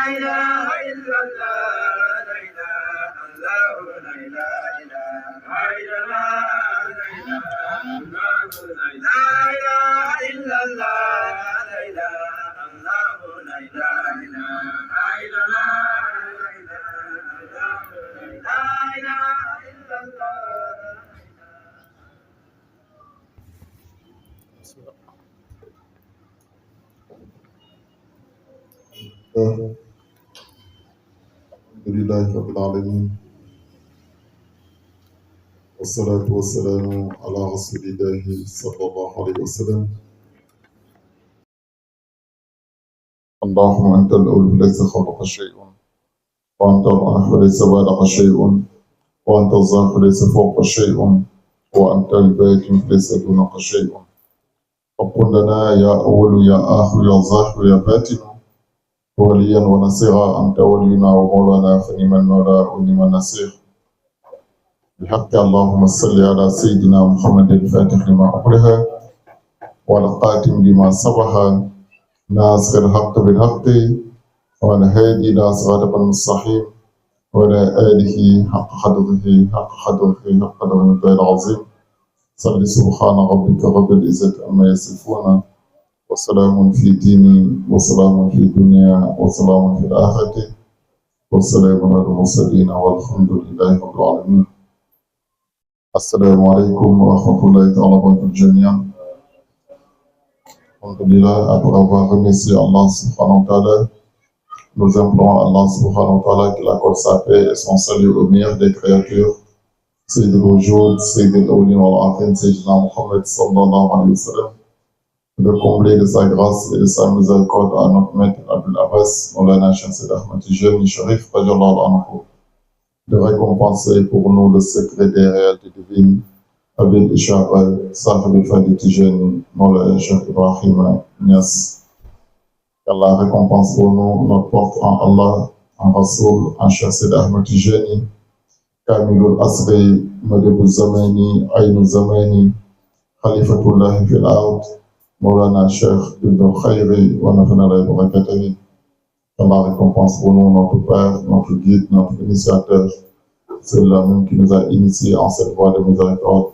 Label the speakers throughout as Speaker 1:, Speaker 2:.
Speaker 1: إله إلا الله لا إله إلا الله لا إله إلا الله لا إله إلا الله
Speaker 2: الحمد لله رب العالمين والصلاة والسلام على رسول الله صلى الله عليه وسلم. اللهم أنت الأول ليس خلق شيء، وأنت الآخر ليس بعدك شيء، وأنت الظاهر ليس فوق شيء، وأنت الباطن ليس دونك شيء. فقل لنا يا أول يا آخر يا ظاهر يا باطن وليا ونصيرا، أنت ولينا ومولانا فنعم المولى ونعم النصير. بحق اللهم صل على سيدنا محمد الفاتح لما أغلق والقاتم لما سبق ناصر الحق بالحق والهادي إلى صراطك المستقيم وعلى آله حق قدره حق قدره العظيم. صل سبحان ربك رب العزة عما يصفون وسلام في ديني وسلام في الدنيا وسلام في الآخرة والسلام على المرسلين والحمد لله رب العالمين. Assalamu alaikum wa rahmatullahi wa barakatuh jami'an. Alhamdulillah, après avoir remercié Allah subhanahu wa ta'ala, nous implorons Allah subhanahu wa ta'ala qu'il accorde sa paix et son salut au meilleur des créatures, Sayyid al-Wujud, Sayyid al-Awlin wal-Akhirin, Sayyidina Muhammad sallallahu alayhi wa sallam, de combler de sa grâce et de sa miséricorde à notre maître Abul Abbas, Maulana Shamsid Ahmad Tijani Sharif, radiallahu anhu, de récompenser pour nous le secret des réalités divines, Abil Ishaq, Sahib al-Fadi Tijani, Maulana Cheikh Ibrahim Nias. Qu'Allah récompense pour nous notre porte en Allah, en Rasoul, en Shamsid Ahmad Tijani, Kamilul Asri, Madibul Zamani, Aynul Zamani, Khalifatullah fil Ard, Maulana Cheikh Ibn al-Khayri, wa nafana la barakatuh. Allah récompense pour nous notre Père, notre guide, notre initiateur, celui-là même qui nous a initiés en cette voie de miséricorde,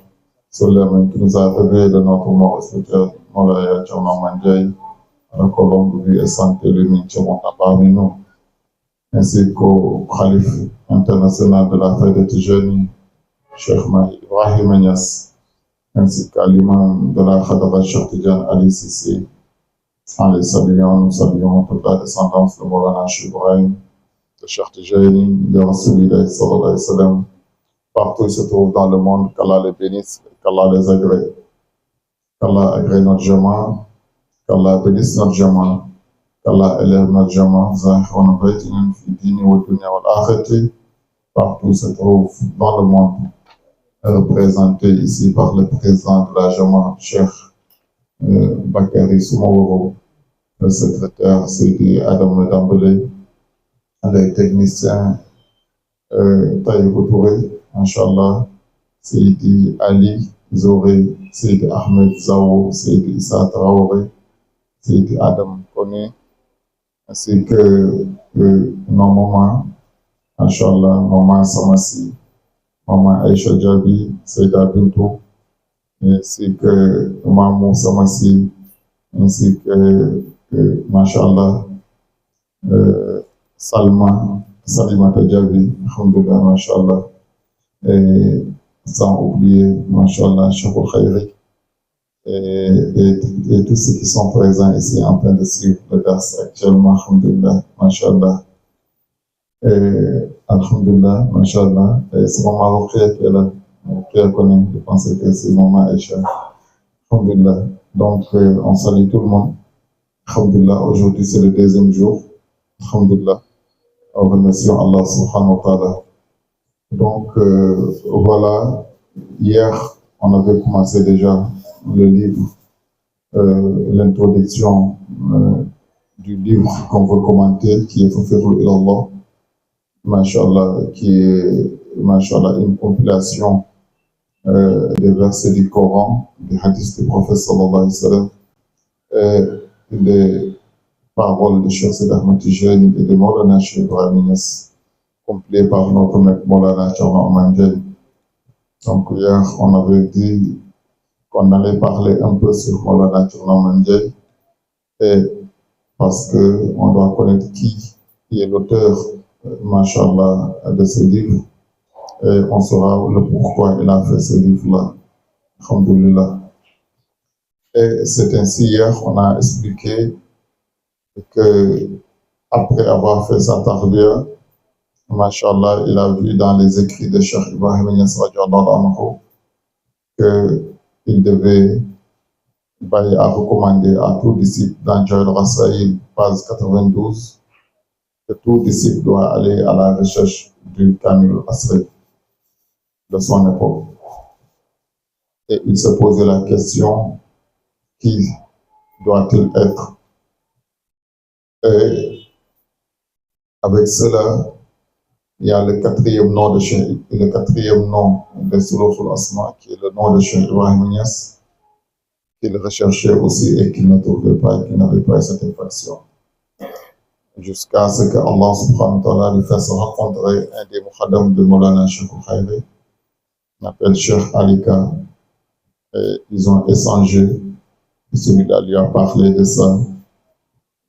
Speaker 2: celui-là même qui nous a réveillés de notre mort spirituelle, Maulaya Tchama Mandjaï, à la colombe de vie et santé, le maintien parmi nous, ainsi qu'au Khalif international de la fête de Tijani, Cheikh Mahi Ibrahim Nias, ainsi qu'à l'imam de la Khadra Cheikh Tijan Ali Sissi. En les saluant, nous saluons toute la descendance de Maulana Cheikh Ibrahim, de Cheikh Tijani, de Rasulillah sallallahu alayhi wa sallam. Partout ils se trouvent dans le monde, qu'Allah les bénisse, qu'Allah les agrée. Qu'Allah agrée notre jama, qu'Allah bénisse notre jama, qu'Allah élève notre jama, Zahran Baytinin fi dini wa dunya wal akhirati. Partout ils se trouvent dans le monde, représentés ici par le président de la jama, Cheikh Bakary Soumaworo, le secrétaire Sidi Adam Dambélé, les techniciens Taïb Touré, Inch'Allah, Sidi Ali Zoré, Sidi Ahmed Zawo, Sidi Issa Traoré, Sidi Adam Kone, ainsi que nos mamans, Inch'Allah, maman Samassi, maman Aïcha Djabi, Sida Bintou, ainsi que Mamou Samassi, ainsi que Masha'Allah, Salimata Djabi, Alhamdulillah, Masha'Allah, et sans oublier, Masha'Allah, Cheikh Al-Khayri, et tous ceux qui sont présents ici en train de suivre le dars actuellement, Alhamdulillah, Masha'Allah, et Alhamdulillah, Masha'Allah, et c'est maman Rokhia qui est là. Je pensais que c'est maman Aïcha. Alhamdulillah. Donc, on salue tout le monde. Alhamdulillah. Aujourd'hui, c'est le deuxième jour. Alhamdulillah. En remerciant Allah subhanahu wa ta'ala. Donc, voilà. Hier, on avait commencé déjà le livre, l'introduction du livre qu'on veut commenter, qui est Fafirul ilallah. Masha'Allah, qui est, Masha'Allah, une compilation des versets du Coran, des hadiths du prophète sallallahu alayhi wa sallam, des paroles de Cheikh Seydi Ahmed Tijani et de Maulana Cheikh Ibrahim Niass, complété par notre maître Maulana Thierno Oumar Ndiaye. Donc hier, on avait dit qu'on allait parler un peu sur Maulana Thierno Oumar Ndiaye, et parce qu'on doit connaître qui est l'auteur, machallah, de ces livres, et on saura le pourquoi il a fait ces livres-là. Alhamdulillah. Et c'est ainsi, hier, on a expliqué que après avoir fait sa tarbiya, machallah, il a vu dans les écrits de Cheikh Ibrahim Niass qu'il devait à recommander à tout disciple dans Jawahir al-Rasaïl, page 92, que tout disciple doit aller à la recherche du Kamil al-Asri de son époque. Et il se posait la question, qui doit-il être? Et avec cela, il y a le quatrième nom de Sulukul Asma, qui est le nom de Cheikh Ibrahim Niass, qu'il recherchait aussi et qu'il ne trouvait pas, et qu'il n'avait pas satisfaction. Jusqu'à ce que Allah subhanahu wa ta'ala lui fasse rencontrer un des muqaddam de Maulana Cheikh Khayri, qu'on appelle Cheikh Alika, et ils ont échangé, et celui-là lui a parlé de ça.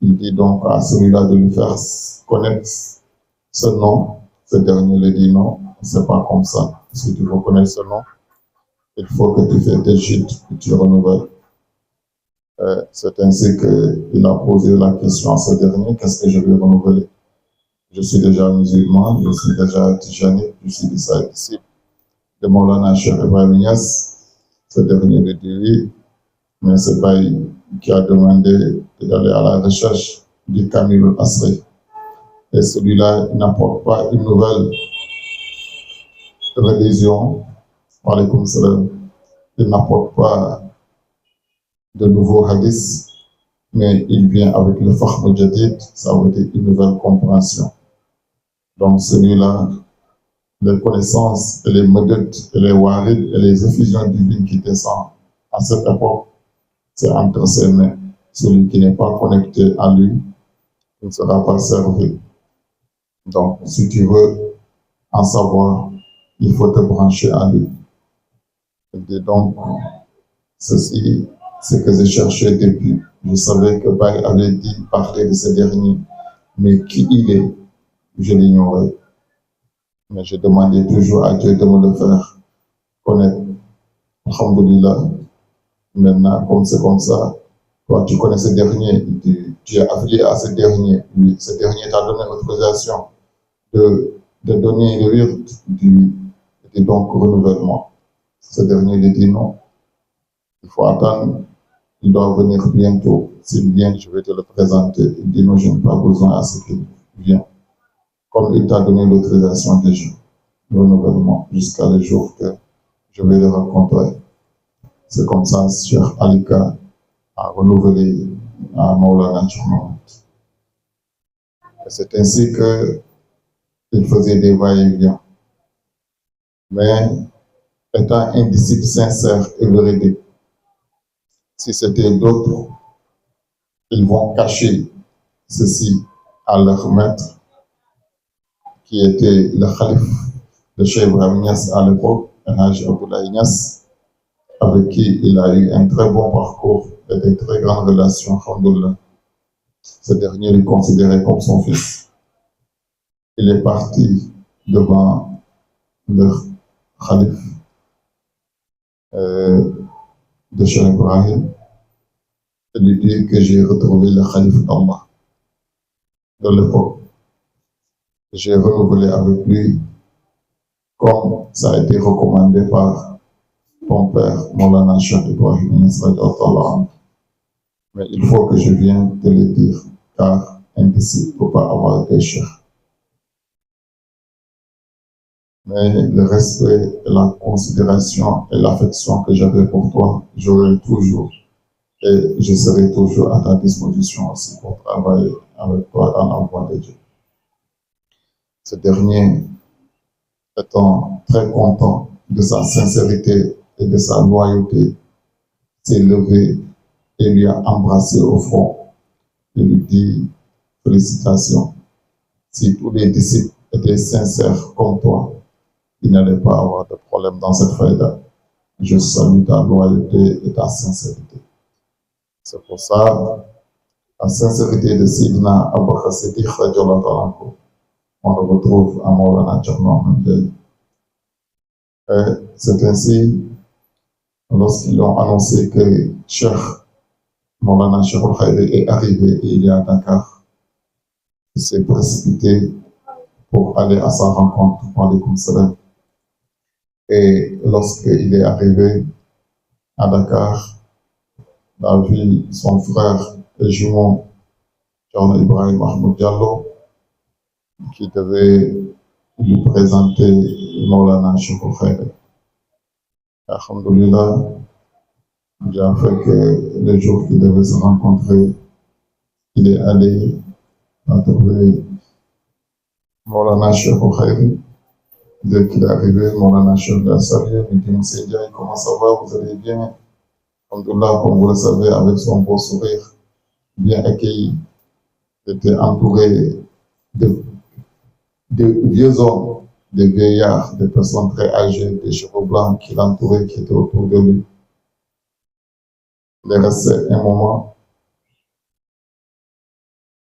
Speaker 2: Il dit donc à celui-là de lui faire connaître ce nom. Ce dernier lui dit non, c'est pas comme ça. Si tu veux connaître ce nom, il faut que tu fais tes gîtes et tu renouvelles. C'est ainsi qu'il a posé la question à ce dernier, qu'est-ce que je vais renouveler? Je suis déjà musulman, je suis déjà tijani, je suis disciple de Maulana Cheikh Ibrahim Niass. Ce dernier lui dit oui, mais c'est pas lui qui a demandé d'aller à la recherche du Kamil al-Asri. Et celui-là n'apporte pas une nouvelle religion. Alaykoum salam. Il n'apporte pas de nouveaux hadiths, mais il vient avec le Fahm al-Jadid, ça veut dire une nouvelle compréhension. Donc celui-là, les connaissances et les modèles et les warid et les effusions divines qui descendent à cette époque, c'est entre ses mains. Celui qui n'est pas connecté à lui, il ne sera pas servi. Donc, si tu veux en savoir, il faut te brancher à lui. Et donc, ceci, c'est que j'ai cherché depuis. Je savais que Baye avait dit parler de ce dernier, mais qui il est, je l'ignorais. Mais je demandais toujours à Dieu de me le faire connaître. Alhamdulillah. Maintenant, comme c'est comme ça, toi tu connais ce dernier, tu es affilié à ce dernier. Oui, ce dernier t'a donné l'autorisation de donner le wird du donc renouvellement. Ce dernier lui dit non. Il faut attendre, il doit venir bientôt. S'il vient, je vais te le présenter. Il dit non, je n'ai pas besoin à ce qu'il vienne. Comme il t'a donné l'autorisation déjà, le renouvellement, jusqu'à le jour que je vais le rencontrer. C'est comme ça, Cheikh Alika a renouvelé à Maulana Thierno. C'est ainsi qu'il faisait des va-et-vient. Mais étant un disciple sincère et véridique, si c'était d'autres, ils vont cacher ceci à leur maître, qui était le calife de Cheikh Ibrahim Niass à l'époque, El Hadj Abdoulaye Niass, avec qui il a eu un très bon parcours et de très grandes relations, alhamdoulilah. Ce dernier le considérait comme son fils. Il est parti devant le calife de Cheikh Ibrahim et lui dit que j'ai retrouvé le calife d'Allah de l'époque. J'ai renouvelé avec lui comme ça a été recommandé par ton père, Maulana Cheikh Ibrahim Niass. Mais il faut que je vienne te le dire, car un disciple ne peut pas avoir des chefs. Mais le respect, la considération et l'affection que j'avais pour toi, j'aurai toujours. Et je serai toujours à ta disposition aussi pour travailler avec toi dans la voie de Dieu. Ce dernier, étant très content de sa sincérité et de sa loyauté, s'est levé et lui a embrassé au front. je lui dis félicitations. Si tous les disciples étaient sincères comme toi, il n'allait pas avoir de problème dans cette faïda. Je salue ta loyauté et ta sincérité. C'est pour ça, la sincérité de Sidina Abu Bakr Siddiq, on le retrouve à Maulana Thierno Ahmed. C'est ainsi, lorsqu'ils ont annoncé que Cheikh Maulana Cheikh Al-Khayri est arrivé et il est à Dakar, il s'est précipité pour aller à sa rencontre. Alaykoum salam. Et lorsqu'il est arrivé à Dakar, il a vu son frère et jumeau, Thierno Ibrahim Mahmoud Diallo, qui devait lui présenter Maulana Cheikh Al-Khayri. Alhamdulillah, il a fait que le jour qu'il devait se rencontrer, il est allé trouver Maulana Cheikh Al-Khayri. Dès qu'il est arrivé, Maulana Cheikh l'a salué, il dit: Monsieur Diaye, comment ça va, vous allez bien? Alhamdulillah, comme vous le savez, avec son beau sourire, bien accueilli, il était entouré de vieux hommes, de vieillards, de personnes très âgées, des cheveux blancs qui l'entouraient, qui étaient autour de lui. Il est resté un moment.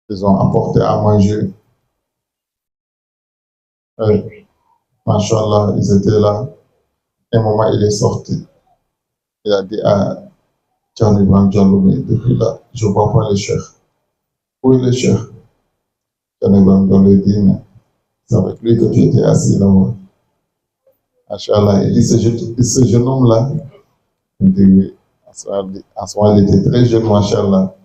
Speaker 2: Ils ont apporté à manger. Machallah, ils étaient là. Un moment, il est sorti. Il a dit à Thierno Ibrahim Diallo: mais depuis là, je ne vois pas le cheikh. Où est le cheikh? Thierno Ibrahim Diallo dit: mais c'est avec lui que tu étais assis là-bas. Machallah, il dit: ce jeune homme-là, il dit oui. En ce moment, il était très jeune, machallah,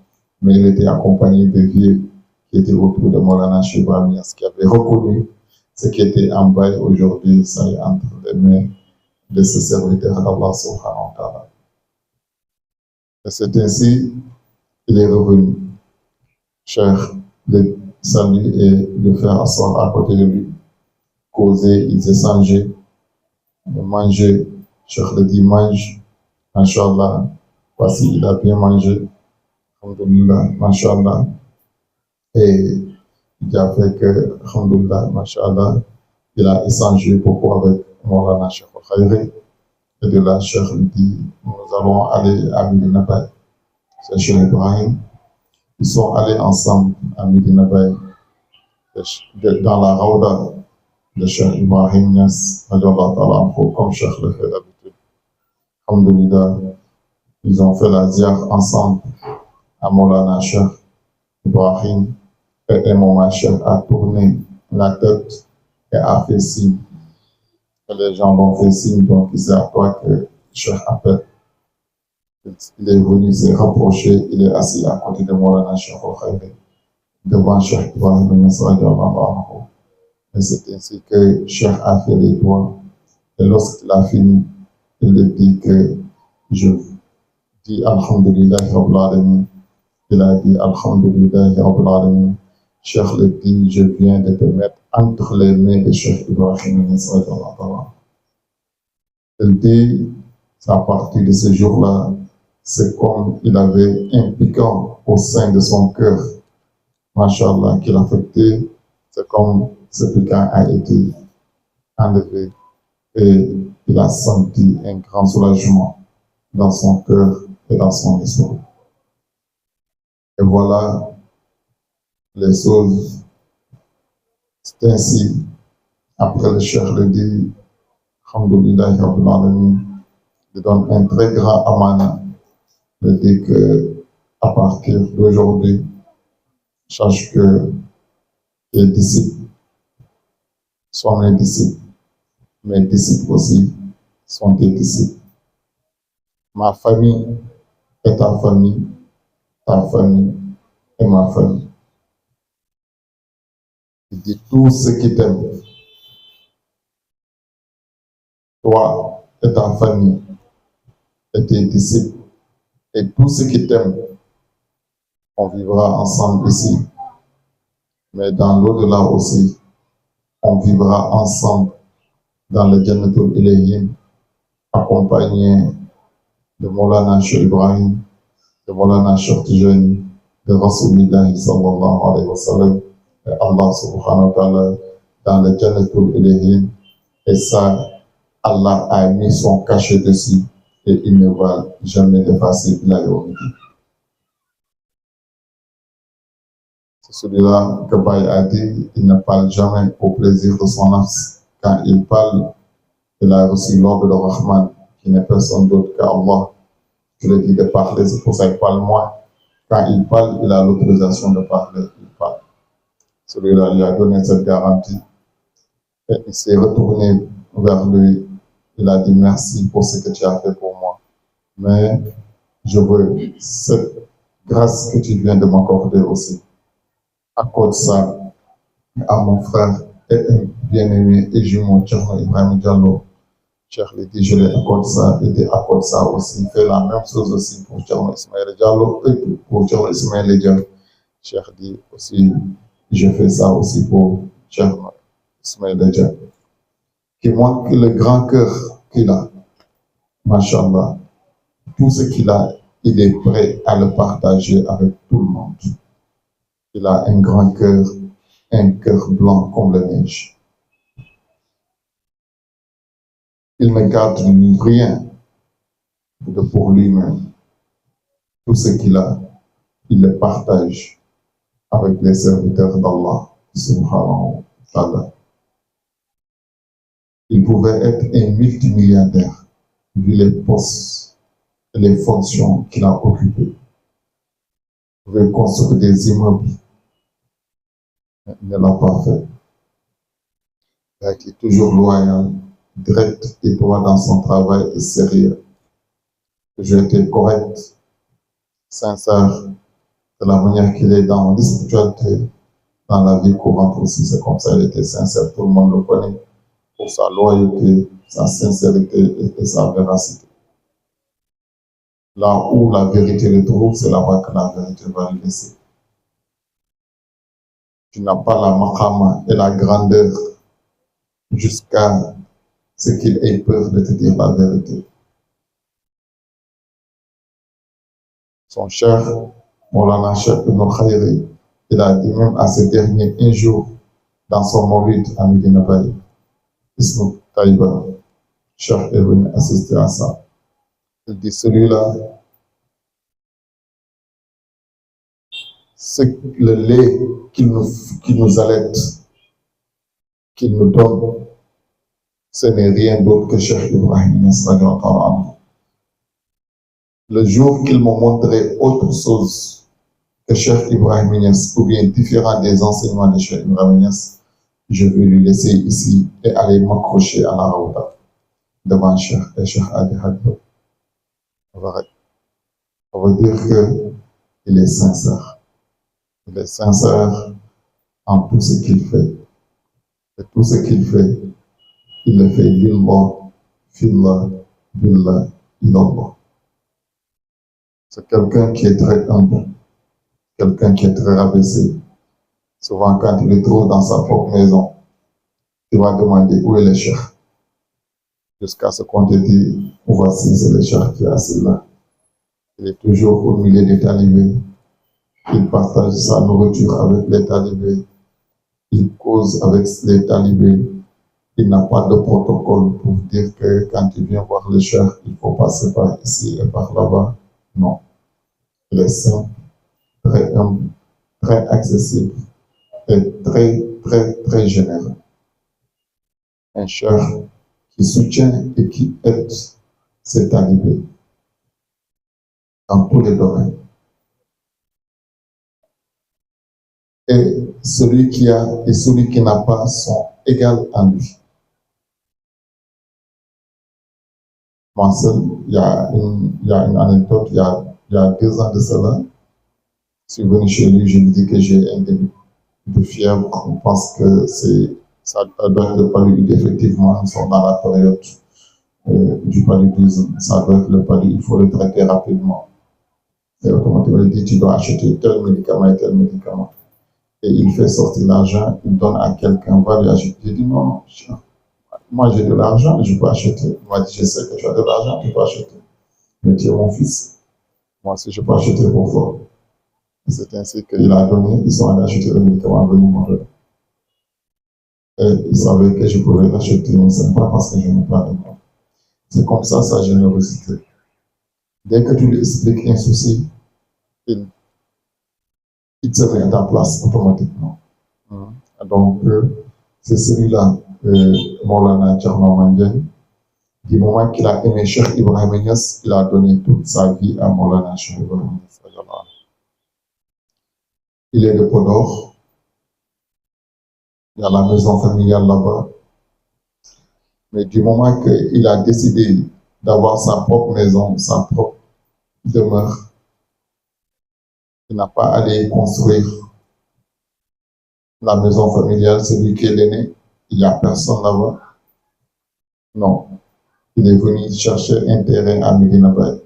Speaker 2: mais il était accompagné de vieux qui étaient autour de Maulana Cheikh Ibrahim Niass, qui avaient reconnu ce qui était en bas aujourd'hui, ça est entre les mains de ce serviteur d'Allah subhanahu wa ta'ala. Et c'est ainsi qu'il est revenu. Cheikh le salut et le faire asseoir à côté de lui, causer, ils échangeaient, manger. Cheikh le dit: mange, Inch'Allah. Voici, il a bien mangé, alhamdulillah, Masha'Allah. Et il a fait que, alhamdulillah, Masha'Allah, il a échangé beaucoup avec Maulana Cheikh Al-Khayri. Et de là, Cheikh lui dit: nous allons aller à Medina Baye. C'est Cheikh Ibrahim. Ils sont allés ensemble à Medina Baye, dans la Rawda de Cheikh Ibrahim Niass, comme Cheikh le fait d'habitude. Alhamdulillah, ils ont fait la ziar ensemble à Maulana Cheikh Ibrahim. Et un moment, Cheikh a tourné la tête et a fait signe. Et les gens l'ont fait signe, donc c'est à toi que Cheikh appelle. Il est venu se rapprocher, il est assis à côté de Maulana Cheikh Al-Khayri, devant Cheikh Ibrahim Niass. Et c'est ainsi que Cheikh a fait les doigts. Et lorsqu'il a fini, il dit que je dis Alhamdulillah Rabbil Alamin. Il a dit Alhamdulillah Rabbil Alamin. Cheikh le dit: je viens de te mettre entre les mains de Cheikh Ibrahim Niass. Il dit, à partir de ce jour-là, c'est comme il avait un piquant au sein de son cœur, Masha'Allah, qui l'affectait. C'est comme ce piquant a été enlevé et il a senti un grand soulagement dans son cœur et dans son esprit. Et voilà les choses. C'est ainsi, après le Cheikh le dit, Alhamdulillah Rabbil Alamin, il donne un très grand amana. Il dit que à partir d'aujourd'hui, sache que les disciples sont mes disciples, mes disciples aussi sont tes disciples. Ma famille est ta famille est ma famille. Il dit: tous ceux qui t'aiment, toi et ta famille et tes disciples, et tous ceux qui t'aiment, on vivra ensemble ici. Mais dans l'au-delà aussi, on vivra ensemble dans le Jannatul Ilayhin, accompagné de Maulana Cheikh Ibrahim, de Maulana Cheikh Tijani, de Rasulullah sallallahu alayhi wa sallam, et Allah subhanahu wa ta'ala dans le Jannatul Ilahi, et ça, Allah a mis son cachet dessus et il ne va jamais l'effacer. C'est celui-là que Baye a dit, il ne parle jamais au plaisir de son nafs. Quand il parle, il a reçu l'ordre de Rahman, qui n'est personne d'autre qu'Allah. Je lui dis de parler, c'est pour ça qu'il parle moins. Quand il parle, il a l'autorisation de parler, il parle. Celui-là lui a donné cette garantie. Et il s'est retourné vers lui. Il a dit merci pour ce que tu as fait pour moi. Mais je veux cette grâce que tu viens de m'accorder aussi. Accorde ça à mon frère et un bien-aimé et jumeau, Tcherno Ibrahim Diallo. Cheikh lui dit, je lui accorde ça et tu accordes ça aussi. Fais la même chose aussi pour Tcherno Ismaël Diallo et pour Tcherno Ismaël Diallo. Cheikh dit aussi, je fais ça aussi pour Tcherno Ismaël Diallo. Qui montre le grand cœur qu'il a. Masha'Allah. Tout ce qu'il a, il est prêt à le partager avec tout le monde. Il a un grand cœur, un cœur blanc comme la neige. Il ne garde rien pour lui-même. Tout ce qu'il a, il le partage avec les serviteurs d'Allah, subhanahu wa ta'ala. Il pouvait être un multimilliardaire, vu les postes et les fonctions qu'il a occupées. Il pouvait construire des immeubles. Il ne l'a pas fait. Il a été toujours loyal, direct et droit dans son travail et sérieux. J'ai été correct, sincère, de la manière qu'il est dans l'espiritualité, dans la vie courante aussi. C'est comme ça, il était sincère, tout le monde le connaît, pour sa loyauté, sa sincérité et sa véracité. Là où la vérité le trouve, c'est là-bas que la vérité va le laisser. Tu n'as pas la maqama et la grandeur jusqu'à ce qu'il ait peur de te dire la vérité. Son cher Maulana Cheikh Ibn Khayri, il a dit même à ce dernier un jour dans son maulid à Medina Baye, Ismail Taïba, Cheikh est venu assister à ça. Il dit celui-là, le lait qu'il nous allaite, qu'il nous donne, ce n'est rien d'autre que Cheikh Ibrahim Niass. Le jour qu'il m'a montré autre chose que Cheikh Ibrahim Niass, ou bien différent des enseignements de Cheikh Ibrahim Niass, je vais lui laisser ici et aller m'accrocher à la Raouda devant Cheikh et Cheikh Adi Haddo. On va dire qu'il est sincère. Il est sincère en tout ce qu'il fait. Et tout ce qu'il fait, il le fait lillah, fillah, billah, ilallah. C'est quelqu'un qui est très humble, quelqu'un qui est très rabaissé. Souvent, quand il est trop dans sa propre maison, tu vas demander où est le cheikh. Jusqu'à ce qu'on te dise, voici, c'est le cheikh qui est assis là. Il est toujours au milieu des talibés. Il partage sa nourriture avec les talibés. Il cause avec les talibés. Il n'a pas de protocole pour dire que quand tu viens voir le cheikh, il faut passer par ici et par là-bas. Non. Il est simple, très humble, très accessible et très généreux. Un cheikh qui soutient et qui aide ses talibés dans tous les domaines. Et celui qui a et celui qui n'a pas sont égaux à lui. Moi seul, il y a une anecdote, il y a 2 ans de cela, je suis venu chez lui, je lui dis que j'ai un début de fièvre, on pense que ça doit être le paludisme. Effectivement, nous sommes dans la période du paludisme, ça doit être le paludisme, il faut le traiter rapidement. Et automatiquement, il dit, tu dois acheter tel médicament et tel médicament. Et il fait sortir l'argent, il donne à quelqu'un, va lui acheter. J'ai dit non, moi j'ai de l'argent, je peux acheter. Il m'a dit, je sais que tu as de l'argent, tu peux acheter. Mais tu es mon fils. Moi aussi, je peux acheter pour toi. C'est ainsi qu'il a donné, ils sont allés acheter le médicament à venir me donner. Et ils savaient que je pouvais l'acheter, mais ce n'est pas parce que je n'ai pas de moi. C'est comme ça sa générosité. Dès que tu lui expliques un souci, il te met à ta place automatiquement. Donc, c'est celui-là, Maulana Thierno Mandiaye. Du moment qu'il a aimé Cheikh Ibrahim Niass, il a donné toute sa vie à Maulana Cheikh Ibrahim Niass. Il est de Podor. Il y a la maison familiale là-bas. Mais du moment qu'il a décidé d'avoir sa propre maison, sa propre demeure, il n'a pas allé construire la maison familiale, c'est lui qui est l'aîné. Il n'y a personne là-bas. Non. Il est venu chercher un terrain à Medina Baye.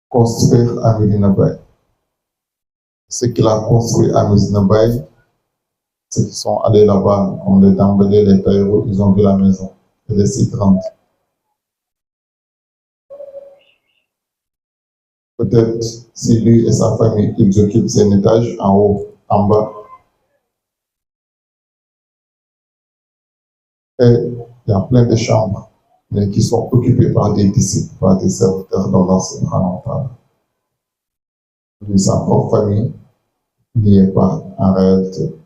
Speaker 2: Construire à Medina Baye. Ce qu'il a construit à Medina Baye, ceux qui sont allés là-bas, comme les Dambélé, les Taïro, ils ont vu la maison. Elle est si grande. Peut-être si lui et sa famille, ils occupent un étage en haut, en bas. Et il y a plein de chambres, mais qui sont occupées par des disciples, par des serviteurs d'Allah subhanahu wa ta'ala. Lui, sa propre famille n'y est pas en réalité.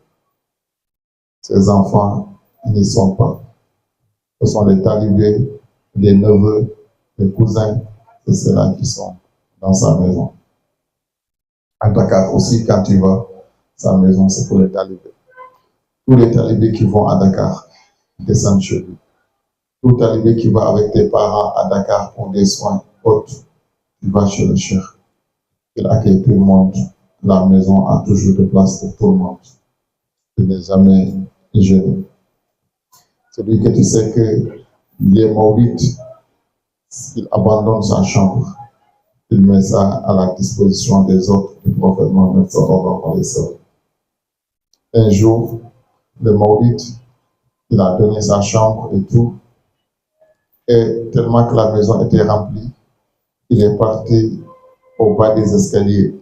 Speaker 2: Ses enfants n'y sont pas. Ce sont les talibés, les neveux, les cousins, c'est ceux-là qui sont dans sa maison. À Dakar aussi, quand tu vas, sa maison, c'est pour les talibés. Tous les talibés qui vont à Dakar descendent chez lui. Tout talibé qui va avec tes parents à Dakar pour des soins autres, tu vas chez le cheikh. Il accueille tout le monde. La maison a toujours de place pour tout le monde. Il n'est jamais gêné. Celui que tu sais que les maulides, il abandonne sa chambre. Il met ça à la disposition des autres du prophète Mohammed sallallahu alayhi wa sallam. Un jour, le maulid, il a donné sa chambre et tout. Et tellement que la maison était remplie, il est parti au bas des escaliers.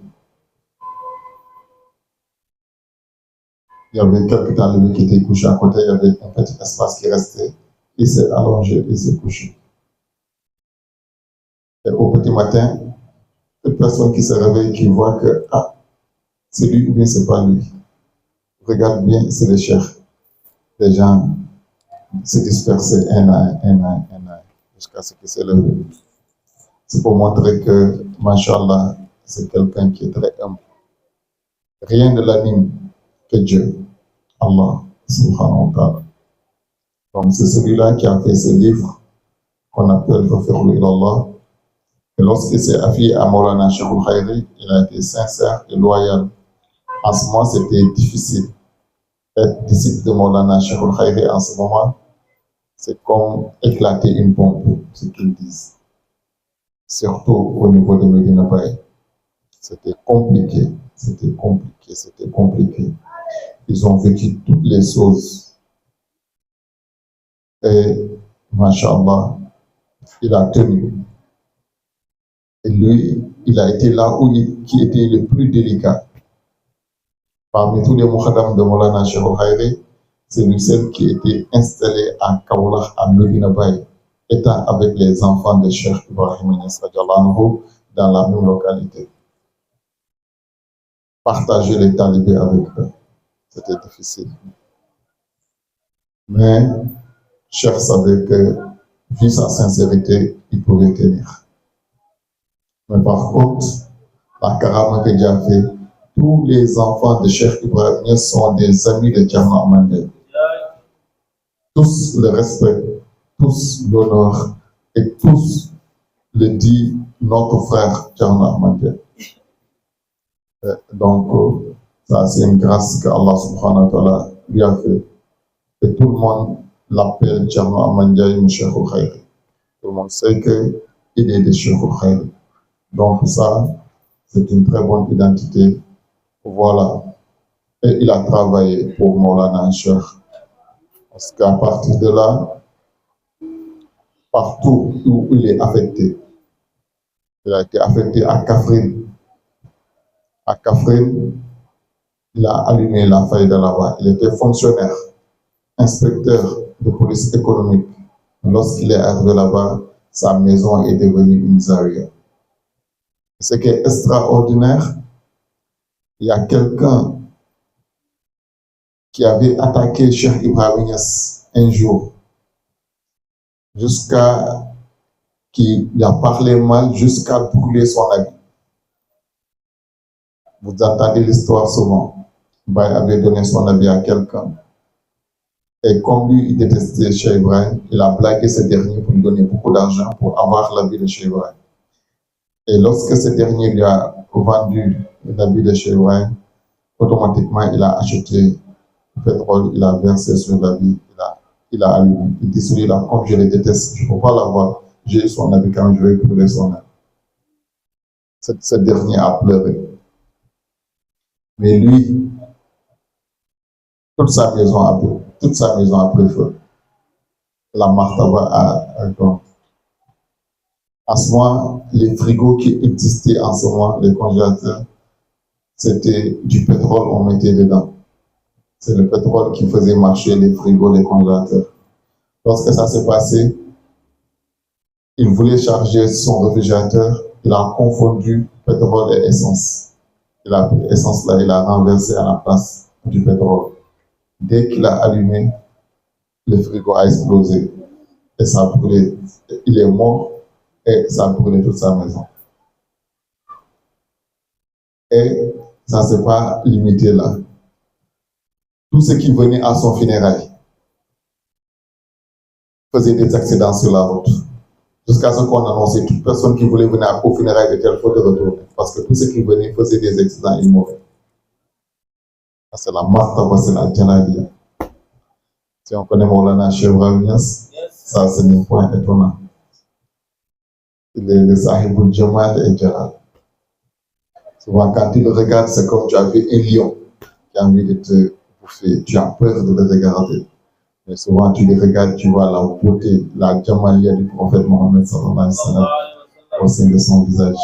Speaker 2: Il y avait quelques talibés qui étaient couchés à côté, il y avait un petit espace qui restait. Il s'est allongé, il s'est couché. Et au petit matin, toute personne qui se réveille, qui voit que c'est lui ou bien c'est pas lui. Regarde bien, c'est le chef. Les gens se dispersaient un à un, jusqu'à ce que c'est levé. C'est pour montrer que, Masha'Allah, c'est quelqu'un qui est très humble. Rien ne l'anime que Dieu, Allah, subhanahu wa ta'ala. Donc c'est celui-là qui a fait ce livre qu'on appelle Fafiqul ilallah. Et lorsqu'il s'est affilié à Maulana Cheikh Al-Khayri, il a été sincère et loyal. En ce moment, c'était difficile. Être disciple de Maulana Cheikh Al-Khayri en ce moment, c'est comme éclater une bombe, ce qu'ils disent. Surtout au niveau de Medina Baye. C'était compliqué, c'était compliqué, c'était compliqué. Ils ont vécu toutes les choses. Et, Masha'Allah, il a tenu. Et lui, il a été là qui était le plus délicat. Parmi tous les mukhadam de Maulana Cheikh Al-Khayri, c'est lui seul qui était installé à Kaolah, à Medina Baye, étant avec les enfants de Cheikh Ibrahim Niass dans la même localité. Partager les talibés avec eux, c'était difficile. Mais Cheikh savait que, vu sa sincérité, il pouvait tenir. Mais par contre, la karama que Dieu a fait, tous les enfants de Cheikh Ibrahim Niass sont des amis de Thierno Mandiaye. Tous le respect, tous l'honneur et tous le dit notre frère Thierno Mandiaye. Donc, ça c'est une grâce que Allah subhanahu wa ta'ala lui a fait. Et tout le monde l'appelle Thierno Mandiaye Cheikh Al-Khayri. Tout le monde sait qu'il est de Cheikh Al-Khayri. Donc ça, c'est une très bonne identité. Voilà. Et il a travaillé pour Maulana Cheikh. Parce qu'à partir de là, partout où il est affecté, Il a été affecté à Kafrine. À Kafrine, il a allumé la faille de là-bas. Il était fonctionnaire, inspecteur de police économique. Lorsqu'il est arrivé là-bas, sa maison est devenue une zawiya. Ce qui est extraordinaire, il y a quelqu'un qui avait attaqué Cheikh Ibrahim Niass un jour, jusqu'à qu'il a parlé mal, jusqu'à brûler son habit. Vous entendez l'histoire souvent. Baye avait donné son habit à quelqu'un. Et comme lui, il détestait Cheikh Ibrahim, il a blagué ce dernier pour lui donner beaucoup d'argent pour avoir l'habit de Cheikh Ibrahim. Et lorsque ce dernier lui a vendu l'habit de Cheikh Ibrahim, automatiquement, il a acheté le pétrole, il a versé sur l'habit, il a allumé. Il dit celui-là, comme je le déteste, je ne peux pas l'avoir. J'ai eu son habit quand je vais brûler son habit. Ce dernier a pleuré. Mais lui, toute sa maison a pris feu. La martaba a donc. À ce moment, les frigos qui existaient en ce moment, les congélateurs, c'était du pétrole, on mettait dedans. C'est le pétrole qui faisait marcher les frigos, les congélateurs. Lorsque ça s'est passé, il voulait charger son réfrigérateur, il a confondu pétrole et essence. Il a pris l'essence là, il a renversé à la place du pétrole. Dès qu'il a allumé, le frigo a explosé et ça a brûlé. Il est mort et ça a brûlé toute sa maison. Et ça ne s'est pas limité là. Tous ceux qui venaient à son funérail faisaient des accidents sur la route. Jusqu'à ce qu'on annonçait toute personne qui voulait venir au funérail de tel faut de retourner. Parce que tous ceux qui venaient faisaient des accidents et mouraient. C'est la martaba, c'est la djanadia. Si on connaît Maulana Cheikh Ibrahim Niass, ça c'est un point étonnant. Il est le Sahibul Jamal et Jalal. Souvent, quand tu le regardes, c'est comme tu as vu un lion qui a envie de te bouffer. Tu as peur de le regarder. Mais souvent, tu le regardes, tu vois la beauté, la Jamalia du prophète Mohammed sallallahu alayhi wa sallam au sein de son visage.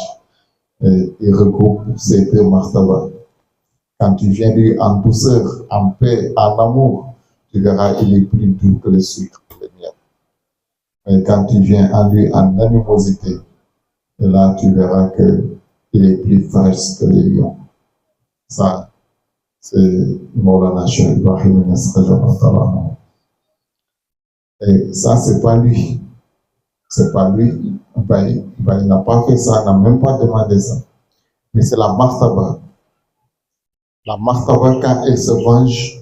Speaker 2: Et il regroupe ces deux martabas. Quand tu viens lui en douceur, en paix, en amour, tu verras, il est plus doux que le sucre, le miel. Mais quand tu viens en lui en animosité, et là, tu verras qu'il est plus féroce que les lions. Ça, c'est Maulana Cheikh Ibrahim Niass. Et ça, c'est pas lui. C'est pas lui. Il n'a pas fait ça, il n'a même pas demandé ça. Mais c'est la martaba. La martaba, quand elle se venge,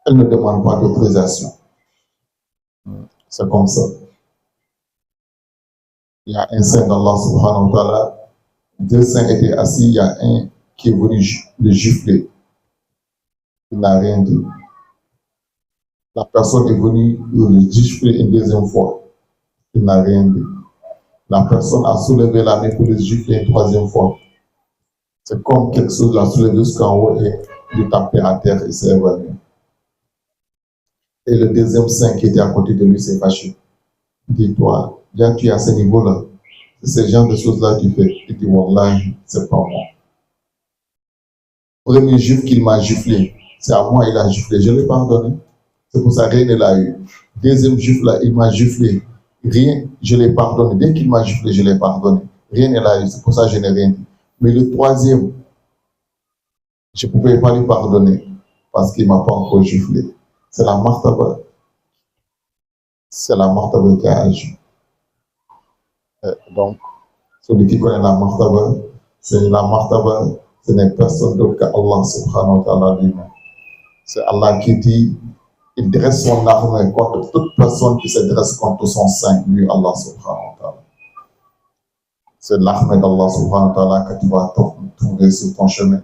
Speaker 2: elle ne demande pas d'autorisation. C'est comme ça. Il y a un saint d'Allah subhanahu wa ta'ala. Deux saints étaient assis, il y a un qui est venu le gifler. Il n'a rien dit. La personne est venue le gifler une deuxième fois. Il n'a rien dit. La personne a soulevé la main pour le gifler une troisième fois. C'est comme quelque chose l'a soulevé jusqu'en haut et il tapé à terre et s'est évanoui. Et le deuxième saint qui était à côté de lui s'est fâché. Il dit, toi, déjà tu es à ce niveau-là. C'est ce genre de choses-là que tu fais. Il dit, Wallah, c'est pas moi. Premier gifle qu'il m'a giflé, c'est à moi il a giflé. Je l'ai pardonné. C'est pour ça que rien ne l'a eu. Deuxième gifle là, il m'a giflé. Rien, je l'ai pardonné. Dès qu'il m'a giflé, je l'ai pardonné. Rien ne l'a eu. C'est pour ça que je n'ai rien dit. Mais le troisième, je ne pouvais pas lui pardonner parce qu'il ne m'a pas encore giflé. C'est la martaba. C'est la martaba qui a agi. Donc, celui qui connaît la martaba, c'est la martaba, ce n'est personne d'autre qu'Allah subhanahu wa ta'ala lui-même. C'est Allah qui dit, il dresse son arme contre toute personne qui se dresse contre son saint, lui Allah subhanahu wa ta'ala. C'est l'arme d'Allah subhanahu wa ta'ala que tu vas trouver sur ton chemin.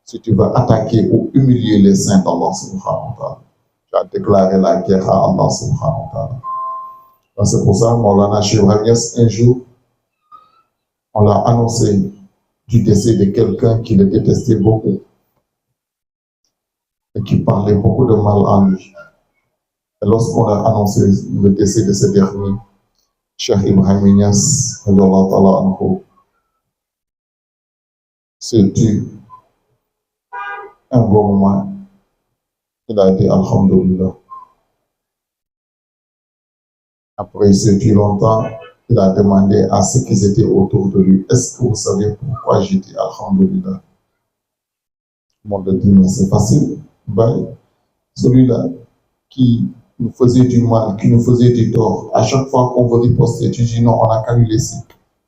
Speaker 2: Si tu veux attaquer ou humilier les saints d'Allah subhanahu wa ta'ala, tu as déclaré la guerre à Allah subhanahu wa ta'ala. C'est pour ça, Maulana Cheikh Ibrahim Niass, un jour, on l'a annoncé du décès de quelqu'un qui le détestait beaucoup et qui parlait beaucoup de mal en lui. Et lorsqu'on a annoncé le décès de ce dernier, Cheikh Ibrahim Niass, c'est un bon moment. Il a dit Alhamdulillah. Après, depuis longtemps, il a demandé à ceux qui étaient autour de lui, est-ce que vous savez pourquoi j'ai dit Alhamdulillah? Le monde dit, mais c'est facile. Ben, celui-là qui nous faisait du mal, qui nous faisait du tort, à chaque fois qu'on veut riposter, tu dis non, on n'a qu'à lui laisser,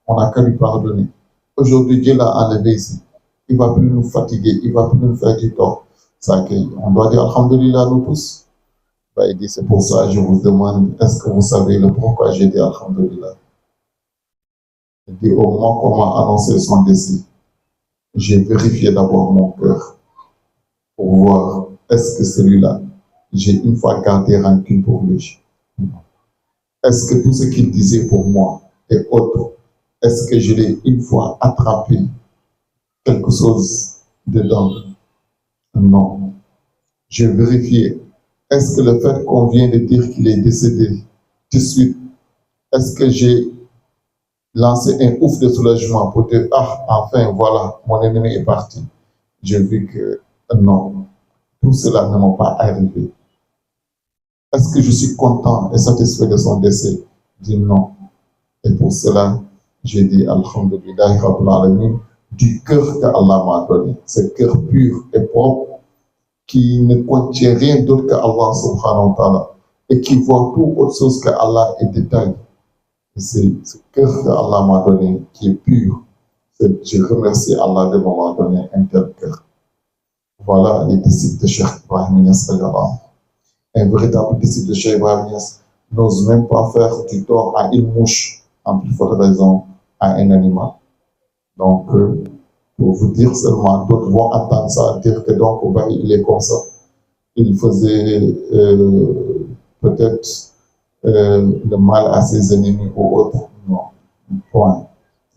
Speaker 2: on n'a qu'à lui pardonner. Aujourd'hui, Dieu l'a enlevé ici. Il ne va plus nous fatiguer, il ne va plus nous faire du tort. Ça, on doit dire Alhamdulillah nous tous. Ben, il dit, c'est pour ça que je vous demande, est-ce que vous savez le pourquoi j'ai dit Alhamdulillah? Il dit, au moment qu'on m'a annoncé son décès, j'ai vérifié d'abord mon cœur pour voir, est-ce que celui-là, j'ai une fois gardé rancune pour lui? Est-ce que tout ce qu'il disait pour moi et autres, est-ce que je l'ai une fois attrapé quelque chose dedans? Non. J'ai vérifié. Est-ce que le fait qu'on vient de dire qu'il est décédé, tout de suite, est-ce que j'ai lancé un ouf de soulagement pour dire, ah, enfin, voilà, mon ennemi est parti? J'ai vu que non, tout cela ne m'a pas arrivé. Est-ce que je suis content et satisfait de son décès? Je dis non. Et pour cela, j'ai dit Alhamdulillah Rabbil Alamin, du cœur que Allah m'a donné, ce cœur pur et propre qui ne contient rien d'autre que Allah subhanahu wa ta'ala et qui voit tout autre chose que Allah et détail. C'est ce cœur que Allah m'a donné qui est pur. Je remercie Allah de m'avoir donné un tel cœur. Voilà les disciples de Cheikh Ibrahim Niass. Un véritable disciple de Cheikh Ibrahim Niass n'ose même pas faire du tort à une mouche, en plus forte raison à un animal. Donc, pour vous dire seulement, d'autres vont entendre ça, dire que donc, il est comme ça. Il faisait peut-être le mal à ses ennemis ou autres. Non, point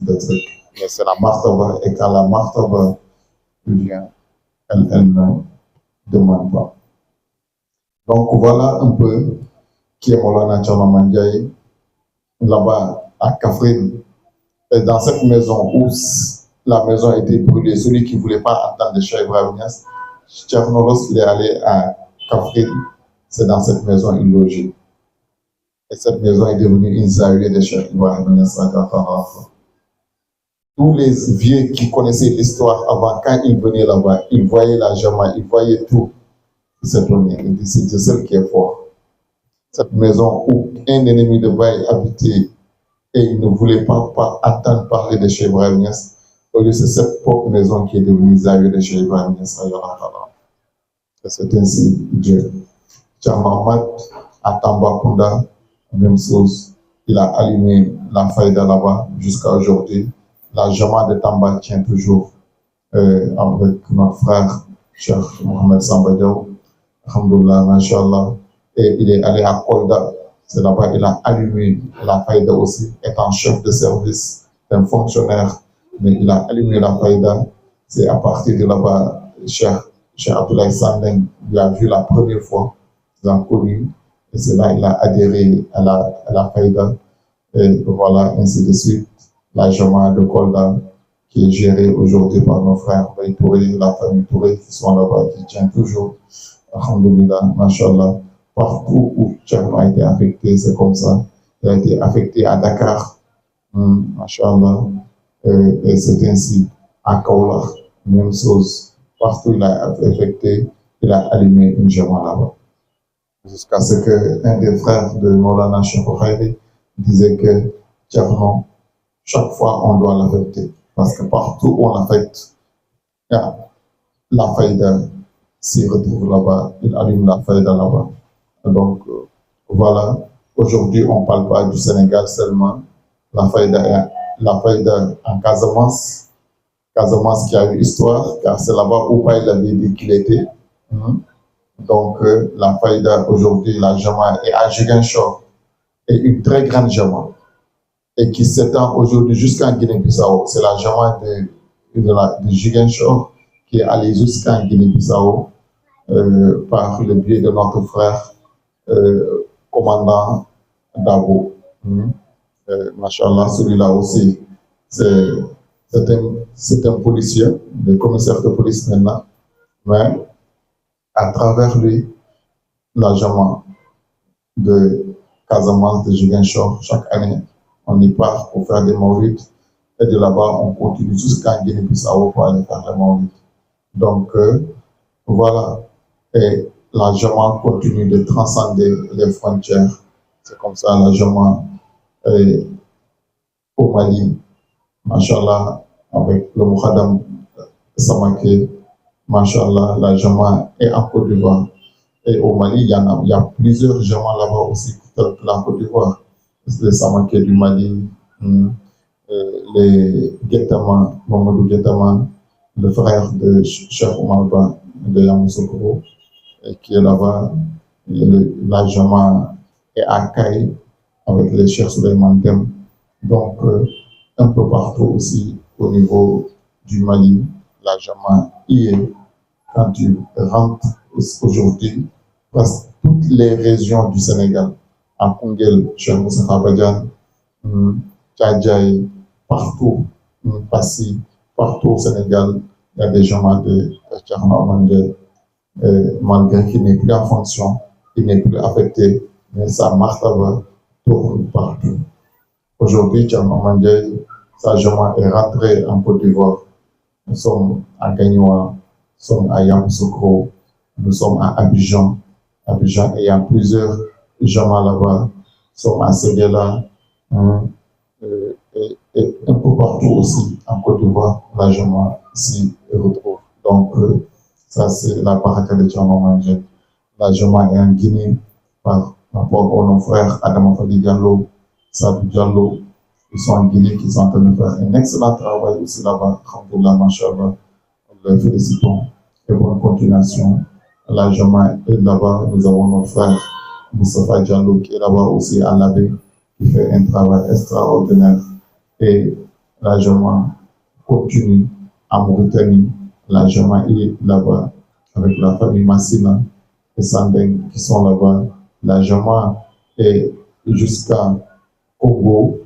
Speaker 2: de truc. Mais c'est la martaba, et quand la martaba vient, elle ne demande pas. Donc voilà un peu qui est Maulana Thierno Mandiaye, là-bas à Kaffrine. Et dans cette maison où la maison a été brûlée, celui qui ne voulait pas entendre Cheikh Ibrahim Niass, Thierno, lorsqu'il est allé à Kaffrine, c'est dans cette maison il logeait. Et cette maison est devenue une zawiya de Cheikh Ibrahim Niass. Tous les vieux qui connaissaient l'histoire avant, quand ils venaient là-bas, ils voyaient la jama, ils voyaient tout. C'est Dieu seul qui est fort. Cette maison où un ennemi de Baye habitait et il ne voulait pas attendre parler de Cheikh Ibrahim Niass, c'est cette propre maison qui est devenue zawiya de Cheikh Ibrahim Niass. C'est ainsi Dieu. Tchamamat à Tambacounda, même chose. Il a allumé la faïda là-bas jusqu'à aujourd'hui. La Jama de Tamba tient toujours avec notre frère, Cheikh Mohamed Sambadiao. Alhamdulillah, Masha'Allah. Et il est allé à Kolda. C'est là-bas il a allumé la faïda aussi, étant chef de service, un fonctionnaire. Mais il a allumé la faïda. C'est à partir de là-bas, Cheikh Abdoulaye Sandeng lui a vu la première fois, il a connu. Et c'est là qu'il a adhéré à la faïda. Et voilà, ainsi de suite. La Jama de Kolda, qui est gérée aujourd'hui par nos frères Baye Touré, la famille Touré, qui sont là-bas, qui tient toujours. Alhamdulillah, Masha'Allah. Partout où Tcham a été affecté, c'est comme ça. Il a été affecté à Dakar, Masha'Allah. Et c'est ainsi. À Kaola, même chose. Partout où il a été affecté, il a allumé une Jama là-bas. Jusqu'à ce qu'un des frères de Maulana Cheikh Khayri disait que Tcham, chaque fois, on doit l'affecter. Parce que partout où on l'affecte, la faïda s'y retrouve là-bas. Il allume la faïda là-bas. Donc, voilà. Aujourd'hui, on ne parle pas du Sénégal seulement. La faïda en Casamance. Casamance qui a eu histoire, car c'est là-bas où il avait dit qu'il était. Donc, la faïda aujourd'hui, la Jama est à Ziguinchor. Et une très grande Jama. Et qui s'étend aujourd'hui jusqu'en Guinée-Bissau. C'est la Jama de Ziguinchor qui est allée jusqu'en Guinée-Bissau par le biais de notre frère commandant Dabo. Machallah, celui-là aussi, c'est un policier, le commissaire de police maintenant, mais à travers lui, la Jama de Casamance, de Ziguinchor, chaque année, on y part pour faire des mawlids. Et de là-bas, on continue jusqu'à Guinée-Bissau pour aller faire les mawlids. Donc, voilà. Et la Jama continue de transcender les frontières. C'est comme ça, la Jama au Mali, Machallah, avec le Moukhadam Samake, Machallah, la Jama est en Côte d'Ivoire. Et au Mali, il y a plusieurs Jama là-bas aussi, tels que la Côte d'Ivoire. Les Samake du Mali, les Guettama, Mamadou Guettama, le frère de Cheikh Omar Ba de Yamoussoukro, qui est là-bas. La Jama est à Kaï avec les Cheikh Souleymane Dem. Donc, un peu partout aussi au niveau du Mali, la Jama y est. Quand tu rentres aujourd'hui, presque toutes les régions du Sénégal, en Koungheul, Cheikh Moussa Abadjan, Tchadjaï, partout, Passy, partout au Sénégal, il y a des Jama de Tcharna Mandé, malgré qu'il n'est plus en fonction, il n'est plus affecté, mais sa martaba tourne partout. Aujourd'hui, Tcharna Mandé, sa Jama est rentrée en Côte d'Ivoire. Nous sommes à Gagnoa, nous sommes à Yamoussoukro, nous sommes à Abidjan. Abidjan, et il y a plusieurs Jama là-bas. Nous sommes à Séguéla, et un peu partout aussi en Côte d'Ivoire, la Jama s'y retrouve. Donc, ça, c'est la baraka de Tchama Mandé. La Jama est en Guinée par rapport à nos frères Adam Fadi Diallo, Sadou Diallo. Ils sont en Guinée, qui sont en train de faire un excellent travail aussi là-bas. Alhamdoulilah, Machallah. Les félicitons et bonne continuation. La Jama est là-bas. Nous avons notre frère Moustapha Diallo qui est là-bas aussi à l'Abbé, qui fait un travail extraordinaire. Et la Jama continue en Mauritanie. La Jama est là-bas avec la famille Massina et Sandeng qui sont là-bas. La Jama est jusqu'à Congo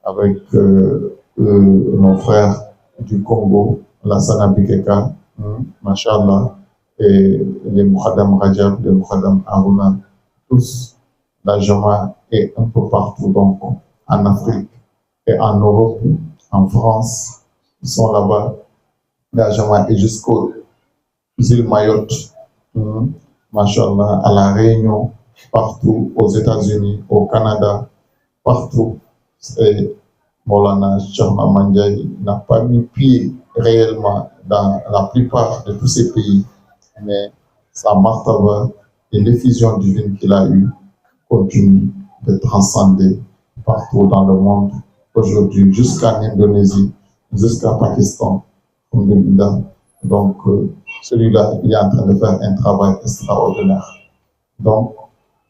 Speaker 2: avec nos frères du Congo, la Sanabikeka, Machallah, et les Moukhadam Rajab, les Moukhadam Aruna, tous, la Jama est un peu partout, donc en Afrique et en Europe, en France, ils sont là-bas. La Jama est jusqu'aux îles Mayotte, Machallah, à La Réunion, partout, aux États-Unis, au Canada, partout. Et Maulana Tchama Mandé n'a pas mis pied réellement dans la plupart de tous ces pays, mais sa martaba et l'effusion divine qu'il a eue continuent de transcender partout dans le monde, aujourd'hui jusqu'en Indonésie, jusqu'à Pakistan. Donc, celui-là, il est en train de faire un travail extraordinaire. Donc,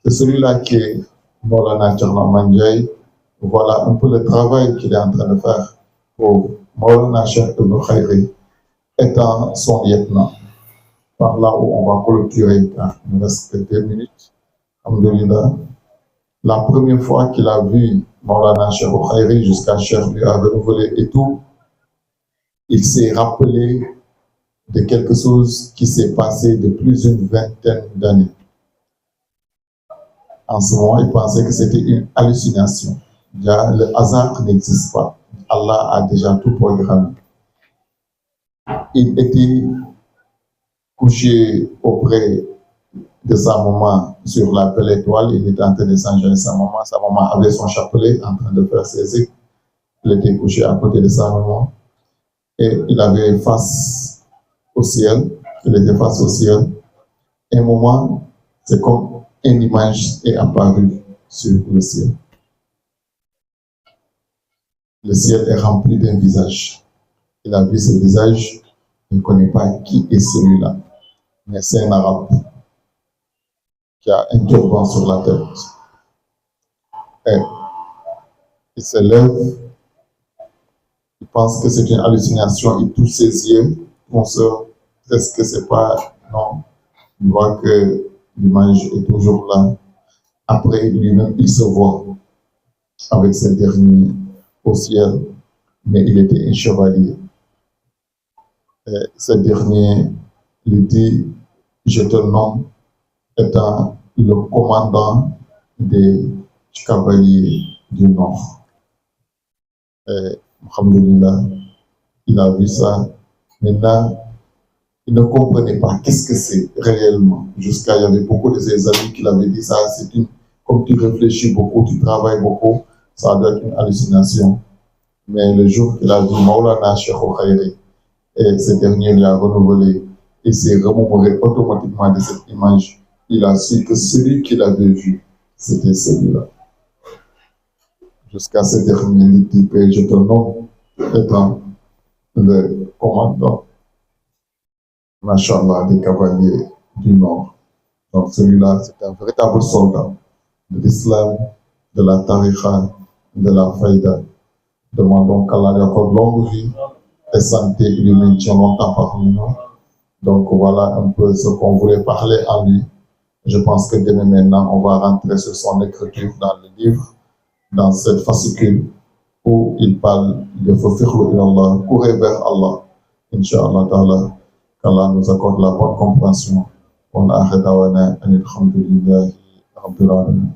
Speaker 2: c'est celui-là qui est Maulana Tchama Mandé. Voilà un peu le travail qu'il est en train de faire pour Maulana Cheikh Ibn Khayri, étant son lieutenant. Par là où on va clôturer, car il nous reste que 2 minutes. Alhamdulillah. La première fois qu'il a vu Maulana Cheikh Ibn Khayri, jusqu'à Cheikh lui a renouvelé et tout, il s'est rappelé de quelque chose qui s'est passé depuis une vingtaine d'années. En ce moment, il pensait que c'était une hallucination. Déjà, le hasard n'existe pas. Allah a déjà tout programmé. Il était couché auprès de sa maman sur la belle étoile. Il était en train de s'enjailler sa maman. Sa maman avait son chapelet en train de faire ses écos. Il était couché à côté de sa maman. Et il avait face au ciel. Il était face au ciel. Et un moment, c'est comme une image est apparue sur le ciel. Le ciel est rempli d'un visage. Il a vu ce visage, il ne connaît pas qui est celui-là. Mais c'est un arabe qui a un turban sur la tête. Et il se lève, il pense que c'est une hallucination, il touche ses yeux, on se est-ce que c'est pas, non, il voit que l'image est toujours là. Après, lui-même, il se voit. avec ces derniers au ciel, mais il était un chevalier. Et ce dernier lui dit, je te nomme étant le commandant des cavaliers du Nord. Et, alhamdoulilah, il a vu ça. Maintenant, il ne comprenait pas qu'est-ce que c'est réellement. Jusqu'à, il y avait beaucoup de ses amis qui l'avaient dit ça, c'est une, comme tu réfléchis beaucoup, tu travailles beaucoup, ça doit être une hallucination. Mais le jour qu'il a vu Maulana Cheikh Khayri, et ce dernier lui a renouvelé, et s'est remémoré automatiquement de cette image, il a su que celui qu'il avait vu, c'était celui-là. Jusqu'à ce dernier, il dit que je te nomme étant le commandant, Machallah, des cavaliers du Nord. Donc celui-là, c'est un véritable soldat de l'islam, de la tariqa, de la faïda. Demandons qu'Allah lui accorde longue vie et santé et lui maintient longtemps parmi nous. Donc voilà un peu ce qu'on voulait parler en lui. Je pense que demain maintenant, on va rentrer sur son écriture dans le livre, dans cette fascicule où il parle de Fafirlu ilallah, courir vers Allah. Inch'Allah ta'ala, qu'Allah nous accorde la bonne compréhension. On a ahadawana anil hamdulillahi rabbil alamin.